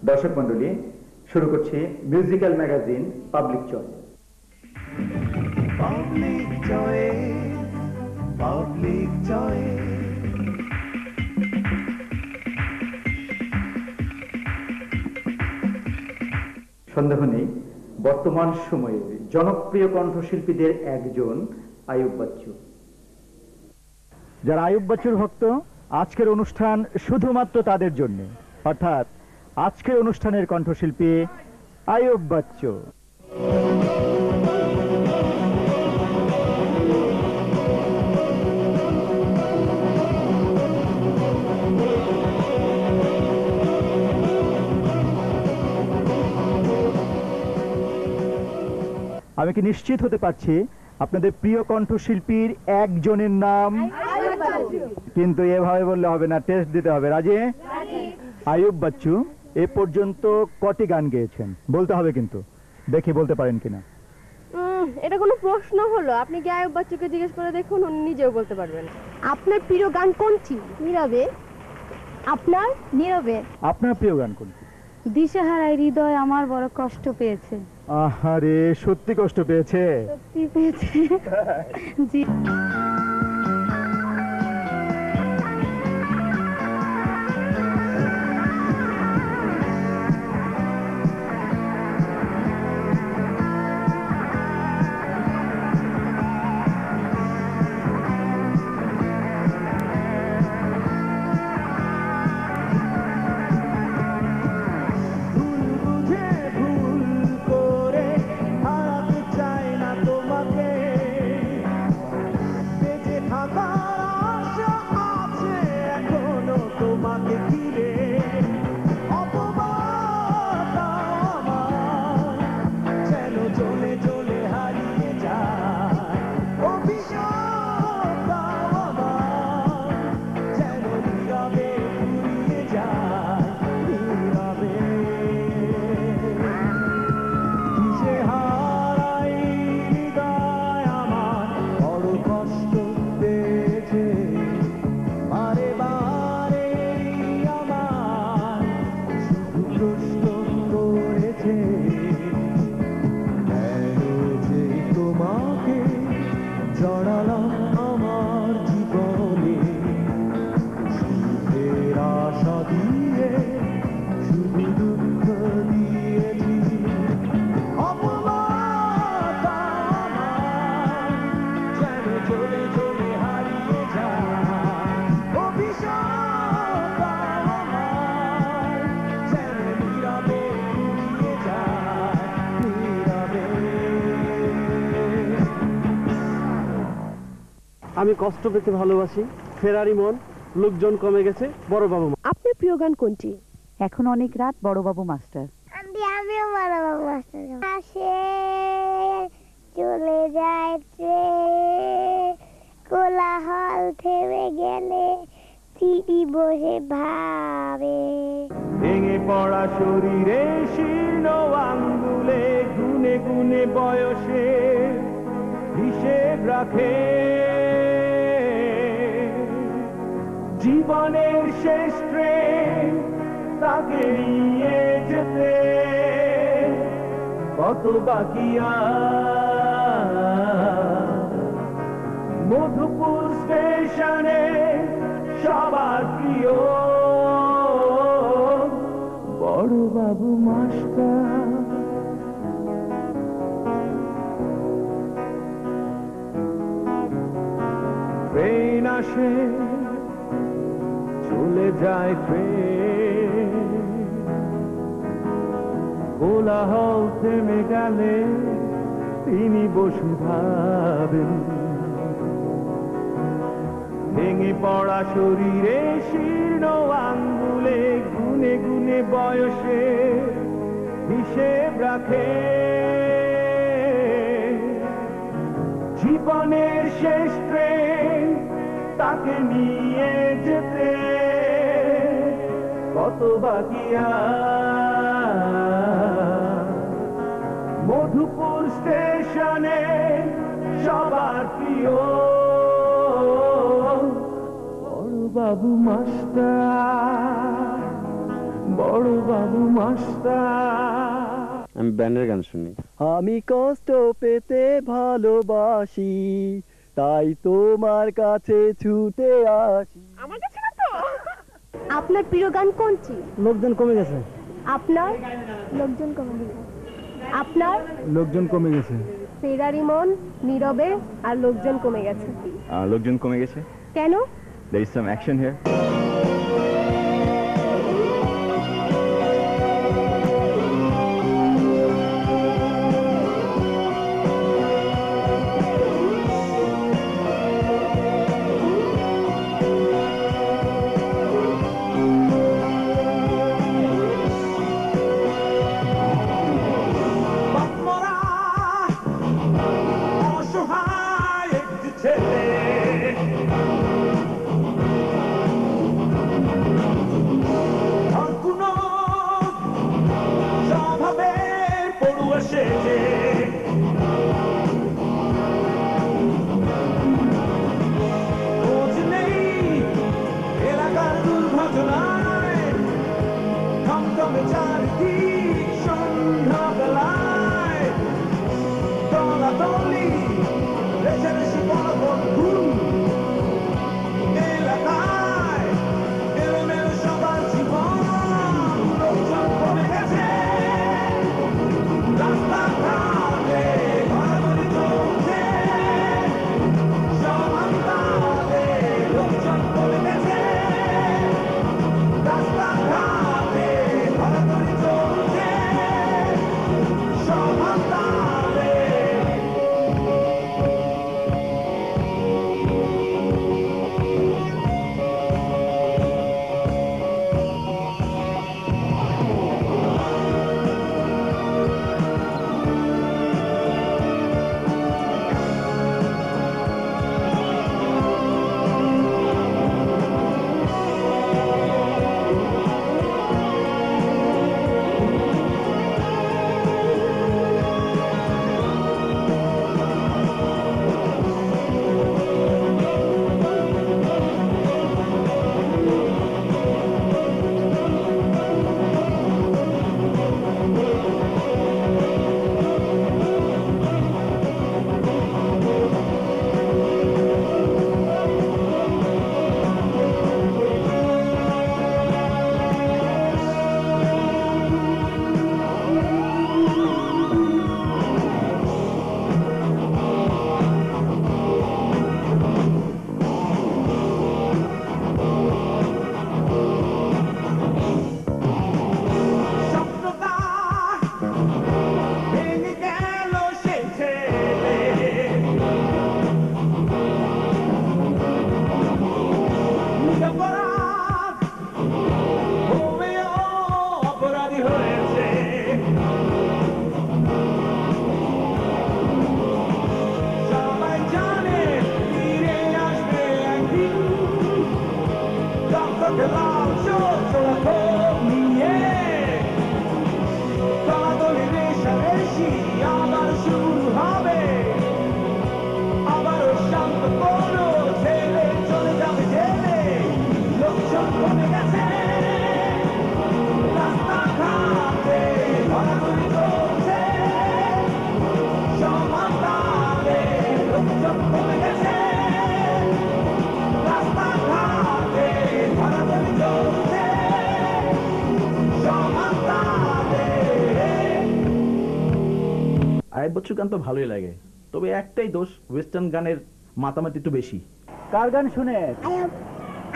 দর্শক মণ্ডলী, শুরু করছি musical magazine public choice. Public choice, public choice. সন্দেহ নেই, বর্তমান সময়ে জনপ্রিয় কণ্ঠশিল্পীদের একজন আইয়ুব বাচ্চু। যারা আইয়ুব বাচ্চুর ভক্ত, আজকের অনুষ্ঠান শুধুমাত্র তাদের জন্য, অর্থাৎ আজকের অনুষ্ঠানের কণ্ঠশিল্পী আইয়ুব বাচ্চু। আমি কি নিশ্চিত হতে পারছি আপনাদের প্রিয় কণ্ঠশিল্পীর একজনের নাম? কিন্তু এভাবে বললে হবে না, টেস্ট দিতে হবে। রাজি? আইয়ুব বাচ্চু এ পর্যন্ত কটি গান গেয়েছেন বলতে হবে, কিন্তু দেখি বলতে পারেন কিনা। এটা কোনো প্রশ্ন হলো? আপনি কি আইয়ুব বাচ্চুকে জিজ্ঞেস করে দেখুন, উনি নিজেও বলতে পারবেন। আপনার প্রিয় গান কোনটি? নীরবে। আপনার? নীরবে। আপনার প্রিয় গান কোনটি? দিশেহারায় হৃদয় আমার বড় কষ্ট পেয়েছে। আহারে, সত্যি কষ্ট পেয়েছে? সত্যি পেয়েছে। জি। আমি কষ্ট পেতে ভালোবাসি, ফেরারি মন, লোকজন কমে গেছে, বড় বাবু। আপনার প্রিয় গান কোনটি? এখন অনেক রাত, বড় বাবু মাস্টার। আমিও বড় বাবু মাস্টার। আসে চলে যায় ট্রেন, কোলাহল থেমে গেলে তিনি বসে ভাবে। ভেঙে পড়া শরীরে শীর্ণ আঙ্গুলে গুনে গুনে বয়সে হিসেব রাখে। জীবনের শেষ ট্রেন তাকে নিয়ে যেতে কত বাকি মধুপুর স্টেশনে সবার প্রিয় বড় বাবু মাস্টার। ট্রেন আসে চলে যায় ট্রেন, কোলাহল থেমে গেলে তিনি বসে ভাবেন। ভেঙে পড়া শরীরে শীর্ণ আঙ্গুলে গুনে গুনে বয়সে হিসেব রাখে। জীবনের শেষ ট্রেন তাকে নিয়ে যেতে কত বাকি মধুপুর স্টেশনে সবার প্রিয় বড় বাবু মাস্টার। বড় বাবু মাস্টার। আমি ব্যান্ডের গান শুনি। আমি কষ্ট পেতে ভালোবাসি, তাই তোমার কাছে ছুটে আসি। আমার কাছে না তো। আপনার প্রিয় গান কোনটি? লোকজন কমে গেছে। আপনার? লোকজন কমে গেছে। আপনার? লোকজন কমে গেছে। ফেরারি মন, নীরবে আর লোকজন কমে গেছে। লোকজন কমে গেছে। কেন? There is some action here. বাপমরা অসহায় একটি ছেলে, আর কোনো স্বভাবের পড়ুয়া সেজে খোঁজ নেই এলাকার দুর্ঘটনায়, থমথমে চারিদিক সন্ধ্যাবেলায়, দলাদলি রেশারেশি বলবন্ধু এলাকায়, এলোমেলো সবার জীবন, লোকজন কমে গেছে, রাস্তাঘাটে ঘোরাঘুরি চলছে, সমান্তালে লোকজন কমে গেছে, রাস্তাঘাটে ঘোরাঘুরি চলছে, সমান্তালে। স্বপ্নটা ভেঙে গেল সেই ছেলে, নিরপরাধ হয়েও অপরাধী হয়েছে, সবাই জানে ফিরে আসবে একদিন, রক্তকে লাল চোরা ক্ষোভ নিয়ে, দলাদলি রেশারেশি আবার শুরু হবে, আবার ওই শান্ত কোনো ছেলে চলে যাবে জেলে, লোকজন কমে গেছে, রাস্তাঘাটে ঘোরাঘুরি চলছে, সমান্তালে লোকজন কমে গেছে, রাস্তাঘাটে ঘোরাঘুরি চলছে, সমান্তালে। আয়ুব বাচ্চুর গান তো ভালোই লাগে, তবে একটাই দোষ, ওয়েস্টার্ন গানের মাতামাতি একটু বেশি। কার গান শুনেন?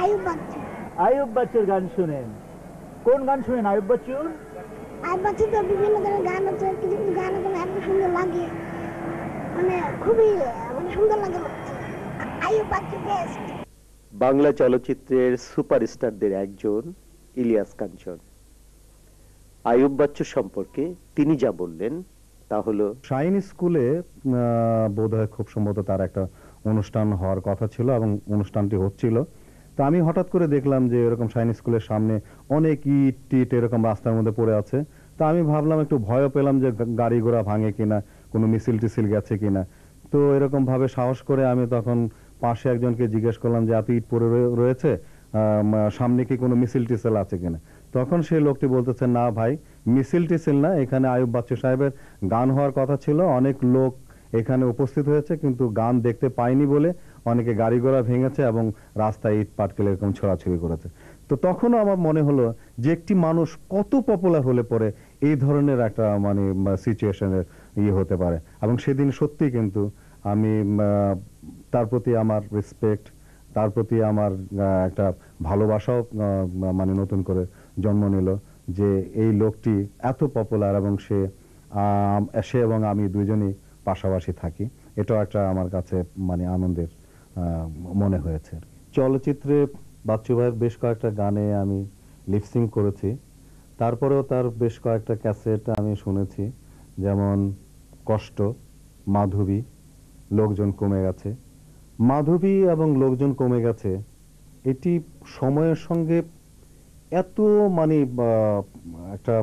আয়ুব বাচ্চু। আয়ুব বাচ্চুর গান শুনেন। কোন গান শুনেন আয়ুব বাচ্চুর? আয়ুব বাচ্চু তো বিভিন্ন ধরনের গান আছে, কিছু কিছু গান আছে এত সুন্দর লাগে, মানে খুবই সুন্দর লাগে। আয়ুব বাচ্চু বেস্ট। বাংলা চলচ্চিত্রের সুপারস্টারদের একজন ইলিয়াস কাঞ্চন। আয়ুব বাচ্চু সম্পর্কে তিনি যা বললেন তা হলো, শাইন স্কুলে বোধহয় খুব সম্ভবত তার একটা অনুষ্ঠান হওয়ার কথা ছিল এবং অনুষ্ঠানটি হচ্ছিল। তো আমি হঠাৎ করে দেখলাম যে এরকম শাইন স্কুলের সামনে অনেক ইট টিট এরকম রাস্তার মধ্যে পড়ে আছে। তো আমি ভাবলাম, একটু ভয়ও পেলাম যে গাড়ি ঘোড়া ভাঙে কিনা, কোনো মিছিল টিছিল গেছে কিনা। তো এরকম ভাবে সাহস করে আমি তখন পাশে একজনকে জিজ্ঞেস করলাম যে এত ইট পড়ে রয়েছে, সামনে কি কোনো মিছিল টিছিল আছে কিনা। তখন সেই লোকটি বলতেছে, না ভাই, মিছিল টিছিল না, এখানে আয়ুব বাচ্চু সাহেবের গান হওয়ার কথা ছিল, অনেক লোক এখানে উপস্থিত হয়েছে কিন্তু গান দেখতে পায়নি বলে অনেকে গাড়ি ঘোড়া ভেঙেছে এবং রাস্তায় ইট পাটকেল এরকম ছড়াছড়ি করেছে। তো তখনও আমার মনে হলো যে একটি মানুষ কত পপুলার হলে পরে এই ধরনের একটা মানে সিচুয়েশনের হতে পারে। এবং সেদিন সত্যি কিন্তু আমি তার প্রতি আমার রেসপেক্ট, তার প্রতি আমার একটা ভালোবাসাও মানে নতুন করে জন্ম নিল যে এই লোকটি এত পপুলার এবং সে এবং আমি দুজনই পাশাপাশি থাকি। এটাও একটা আমার কাছে মানে আনন্দের মনে হয়েছে। চলচ্চিত্রে বাচ্চু ভাইয়ের বেশ কয়েকটা গানে আমি লিপসিং করেছি, তারপরেও তার বেশ কয়েকটা ক্যাসেট আমি শুনেছি, যেমন কষ্ট, মাধবী, লোকজন কমে গেছে। মাধবী এবং লোকজন কমে গেছে এটি সময়ের সঙ্গে এত মানে একটা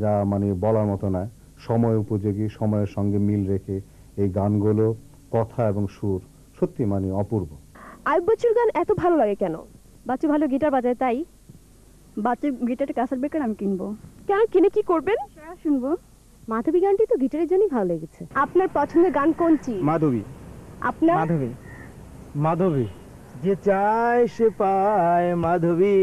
যা মানে বলার মতো না, সময় উপযোগী, সময়ের সঙ্গে মিল রেখে এই গানগুলো কথা এবং সুর সত্যি মানে অপূর্ব। আয়ুব বাচ্চুর গান এত ভালো লাগে কেন? বাচ্চু ভালো গিটার বাজায় তাই। বাচ্চু গিটারটা ক্যাসেট বেকার আমি কিনবো। কেন, কিনে কি করবেন? শুনবো। মাধবী গানটি তো গিটারের জন্যই ভালো লেগেছে। আপনার পছন্দের গান কোনটি? মাধবী। আপনার? মাধবী। মাধবী, যে চায় সে পায়। মাধবী।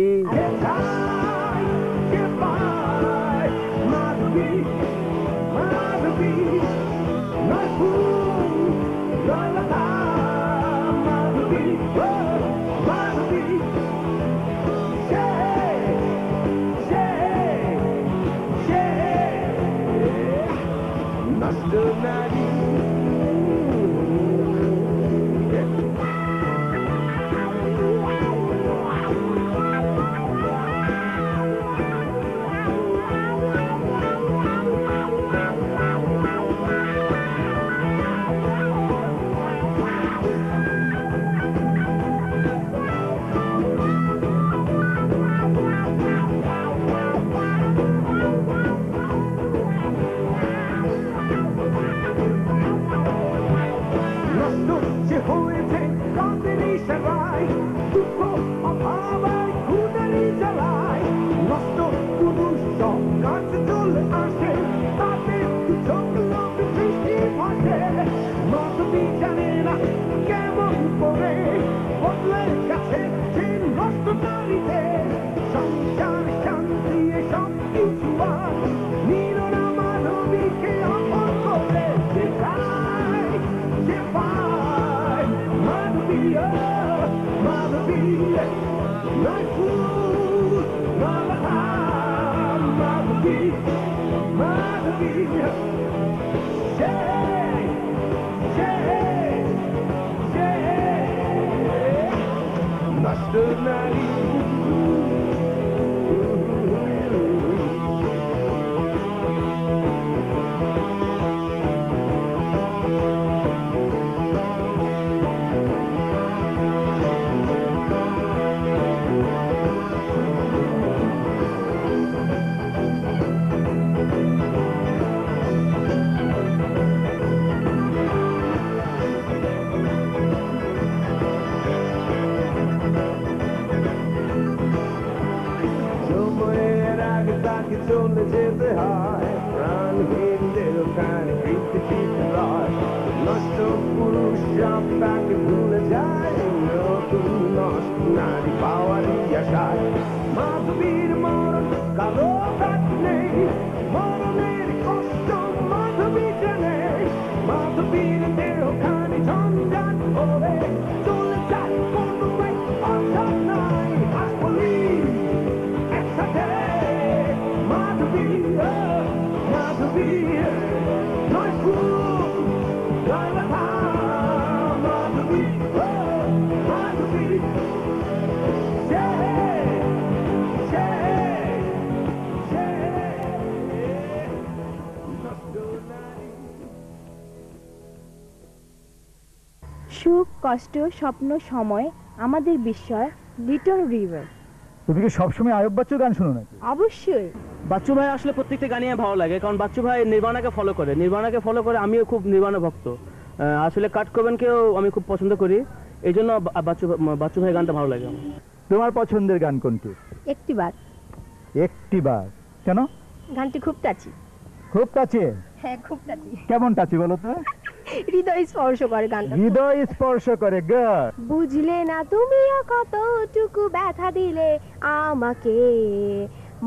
সুখ, কষ্ট, স্বপ্ন, সময়, আমাদের বিস্ময়, লিটল রিভার। তুমি কি সবসময় আয়ুব বাচ্চুর গান শোনো নাকি? অবশ্যই। বাচ্চু ভাই আসলে প্রত্যেকটা গানই আমার ভালো লাগে, কারণ বাচ্চু ভাই নির্বাণাকে ফলো করে। আমিও খুব নির্বাণা ভক্ত। আসলে কাট কোবেনকেও আমি খুব পছন্দ করি, এই জন্য বাচ্চু ভাই গানটা ভালো লাগে আমার। তোমার পছন্দের গান কোনটি? একটিবার। একটি বার কেন? গানটি খুব টাচি। খুব টাচে? হ্যাঁ, খুব টাচি। কেমন টাচি বলো তো? হৃদয় স্পর্শ করে গানটা। হৃদয় স্পর্শ করে। গুড। বুঝলে না তুমিও কতটুকু ব্যথা দিলে আমাকে,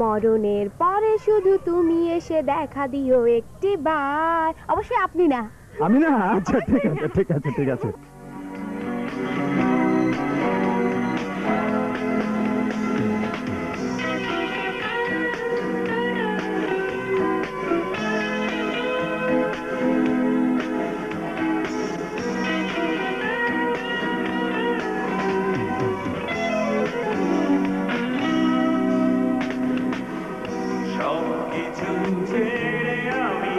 মরণের পরে শুধু তুমি এসে দেখা দিও একটি বার। অবশ্যই আপনি না। আমি না? আচ্ছা ঠিক আছে ঠিক আছে ঠিক আছে। সবকিছু ছেড়ে আমি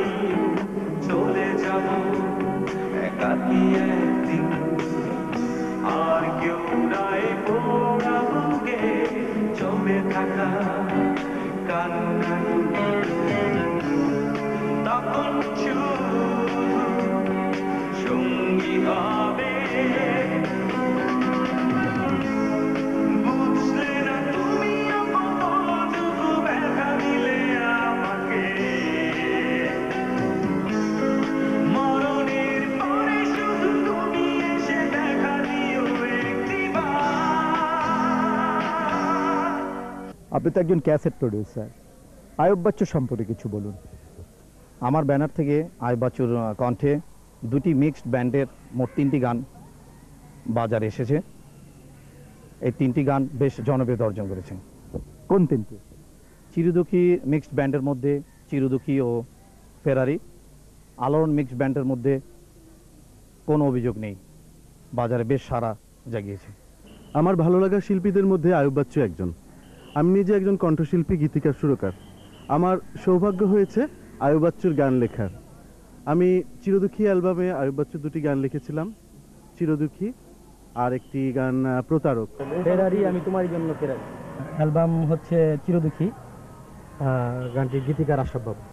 চলে যাব একাকী একদিন, আর কেউ নাই পোড়া বুকে জমে থাকা কান্না। তখন শুধু সঙ্গী হবে, বুঝলে না তুমি কতটুকু ব্যথা দিলে আমাকে, মরণের পরে শুধু তুমি এসে দেখা দিও একটিবার। আপনি তো একজন ক্যাসেট প্রডিউসার, আয়ুব বাচ্চু সম্পর্কে কিছু বলুন। আমার ব্যানার থেকে আয়ুব বাচ্চুর কণ্ঠে দুটি মিক্সড ব্যান্ডের মোট 3টি গান বাজারে এসেছে। এই 3টি গান বেশ জনপ্রিয়তা অর্জন করেছে। কোন তিনটি? চিরদুখী মিক্সড ব্যান্ডের মধ্যে চিরদুখী ও ফেরারি। আলোড়ন মিক্সড ব্যান্ডের মধ্যে কোনো অভিযোগ নেই, বাজারে বেশ সাড়া জাগিয়েছে। আমার ভালো লাগা শিল্পীদের মধ্যে আয়ুব বাচ্চু একজন। আমি নিজে একজন কণ্ঠশিল্পী, গীতিকার, সুরকার। আমার সৌভাগ্য হয়েছে আয়ুব বাচ্চুর গান লেখার। আমি চিরদুখী অ্যালবামে আয়ুব বাচ্চুর 2টি গান লিখেছিলাম, চিরদুখী আর একটি গান প্রতারক। ফেরারি, আমি তোমার জন্য ফেরারি। অ্যালবাম হচ্ছে চিরদুখী, গানটির গীতিকার আশরাফ বাবু।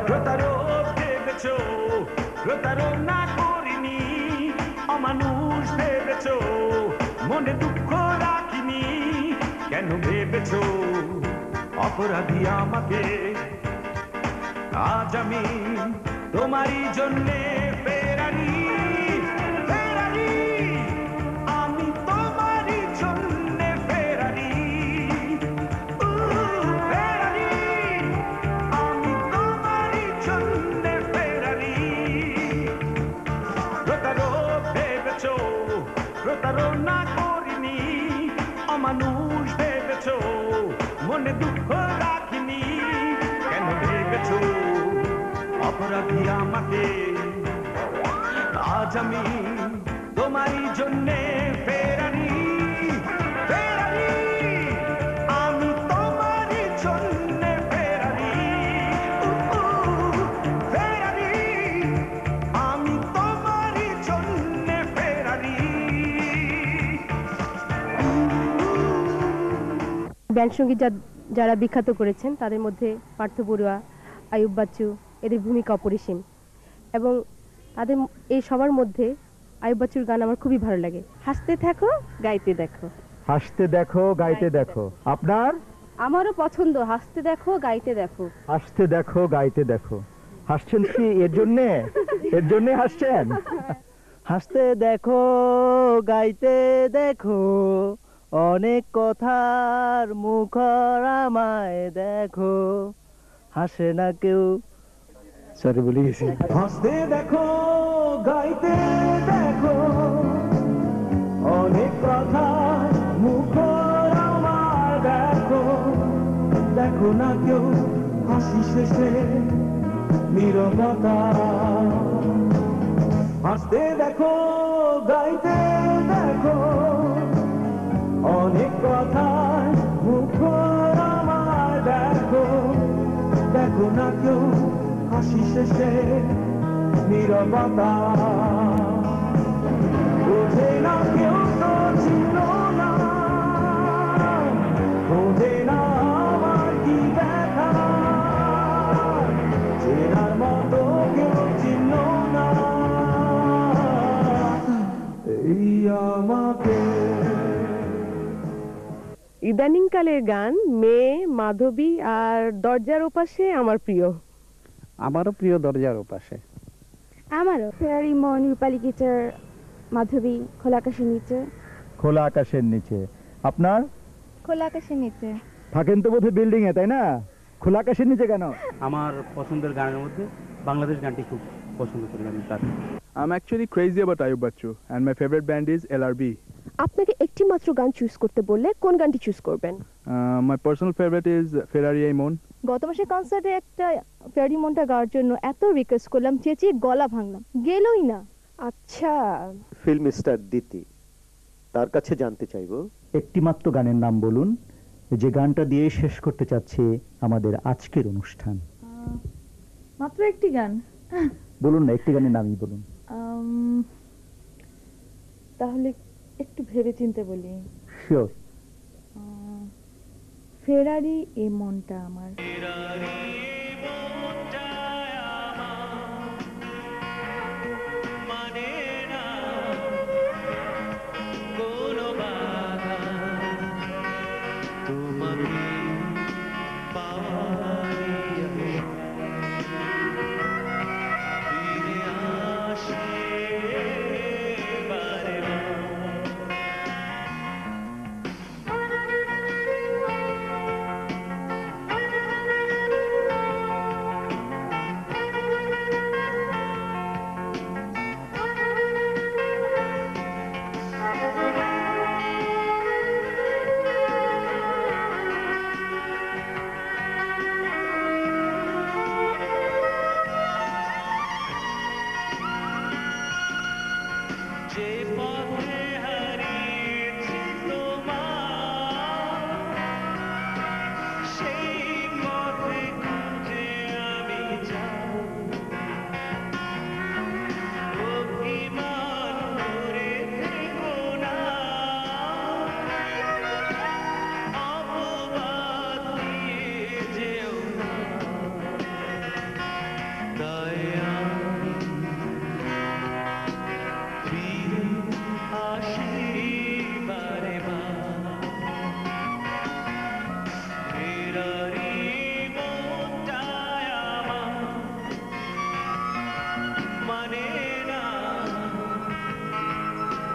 প্রতারক ভেবেছো, প্রতারণা করিনি, অমানুষ ভেবেছো, মনে দুঃখ রাখিনি, কেন ভেবেছো অপরাধী আমাকে? আজ আমি তোমারই জন্যে ফেরারি, ফেরারি, আমি তোমারই জন্যে ফেরারি, ফেরারি, আমি তোমারই জন্যে ফেরারি। প্রতারক ভেবেছো, প্রতারণা করিনি, অমানুষ ভেবেছো, মনে দুঃখ রাখিনি, কেন ভেবেছো অপরাধী আমাকে? আজ আমি তোমারই জন্যে ফেরারি, ফেরারি, আমি তোমারই জন্যে ফেরারি, ফেরারি, আমি তোমারই জন্যে ফেরারি। ব্যান্ড সঙ্গীত যারা বিখ্যাত করেছেন তাদের মধ্যে পার্থ বড়ুয়া, আয়ুব বাচ্চু, এদের ভূমিকা অপরিসীম। এবং তাদের এই সবার মধ্যে আয়ুব বাচ্চুর গান আমার খুবই ভালো লাগে। হাসতে থাকো, গাইতে দেখো। হাসতে দেখো, গাইতে দেখো। আপনার? আমারও পছন্দ, হাসতে দেখো, গাইতে দেখো। হাসতে দেখো, গাইতে দেখো। হাসছেন কি এর জন্যে? এর জন্যে হাসছেন? হাসতে দেখো, গাইতে দেখো, অনেক কথার মুখর আমায় দেখো, হাসে না কেউ। সরি, ভুলে গেছি। হাসতে দেখো, গাইতে দেখো, অনেক কথা মুখর আমার দেখো, দেখো না কেউ হাসি শেষে নীরবতা। হাসতে দেখো, গাইতে দেখো, অনেক কথা মুখর আমার হাসি শেষে নীরবতা বোঝে না কেউ তো ছিল না বোঝে না আমার কি ব্যথা চেনার মতো কেউ চিনল না এই আমাকে ইদানিংকালের গান মেয়ে, মাধবী আর দরজার ওপাশে আমার প্রিয়। আমারও প্রিয় দরজার ওপাশে। আমারও ফেরারি মন, রূপালী গিটার, মাধবী, খোলা আকাশের নিচে। খোলা আকাশের নিচে। আপনার? খোলা আকাশের নিচে। থাকেন তো বোধহয় বিল্ডিং এ, তাই না? খোলা আকাশের নিচে কেন? আমার পছন্দের গানের মধ্যে বাংলাদেশ গানটি খুব পছন্দ করি আমি তার। I'm actually crazy about Ayub Bachchu and my favorite band is LRB. আপনাকে একটি মাত্র গান চুজ করতে বললে কোন গানটি চুজ করবেন? My personal favorite is Ferrari Mon. গত মাসের কনসার্টে একটা ফেরারি মনটা গাওয়ার জন্য এত রিকোয়েস্ট করলাম, চেঁচিয়ে গলা ভাঙলাম, গেলই না। আচ্ছা, ফিল্ম স্টার দিতি, তার কাছে জানতে চাইবো একটি মাত্র গানের নাম বলুন, যে গানটা দিয়ে শেষ করতে চাচ্ছি আমাদের আজকের অনুষ্ঠান। মাত্র একটি গান বলুন না, একটি গানের নামই বলুন। তাহলে একটু ভেবে চিনতে বলি। শিওর। ফেরারি এ মনটা আমার। যে পথে হারিয়েছি তোমার সেই পথে খুঁজে আমি যাব অভিমান করে থেকো না অপবাদ দিয়ে যেও না তাই আমি ফিরে আসি বারে বার ফেরারি মনটায় আমার মানে না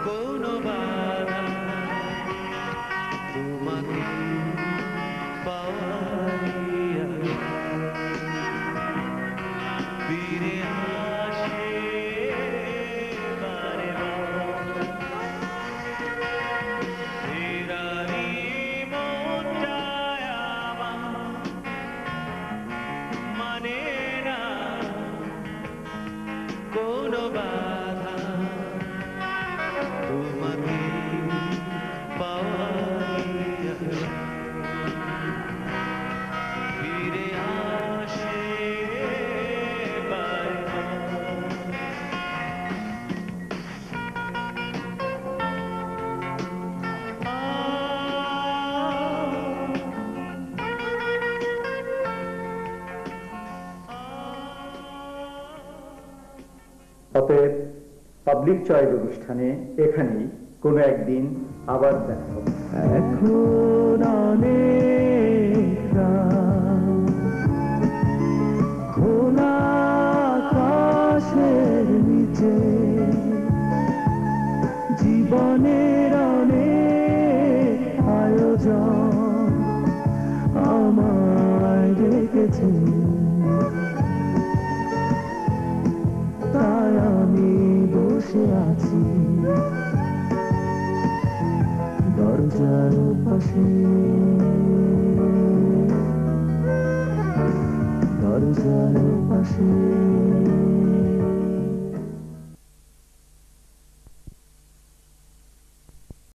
কোনো বাধা তোমাকে পাওয়ার ফিরে আসে বারে বার ফেরারি মনটায় আমার মানে না কোনো বাধা তোমাকে পাওয়ার ফিরে আসে বারে অতএব পাবলিক চয়েস অনুষ্ঠানে এখানেই কোনো একদিন আবার দেখা হবে। এখন অনেক রাত, খোলা আকাশের নিচে জীবনের অনেক আয়োজন আমায় রেখেছে তাই আমি বসে আছি দরজার পাশে দরজার পাশে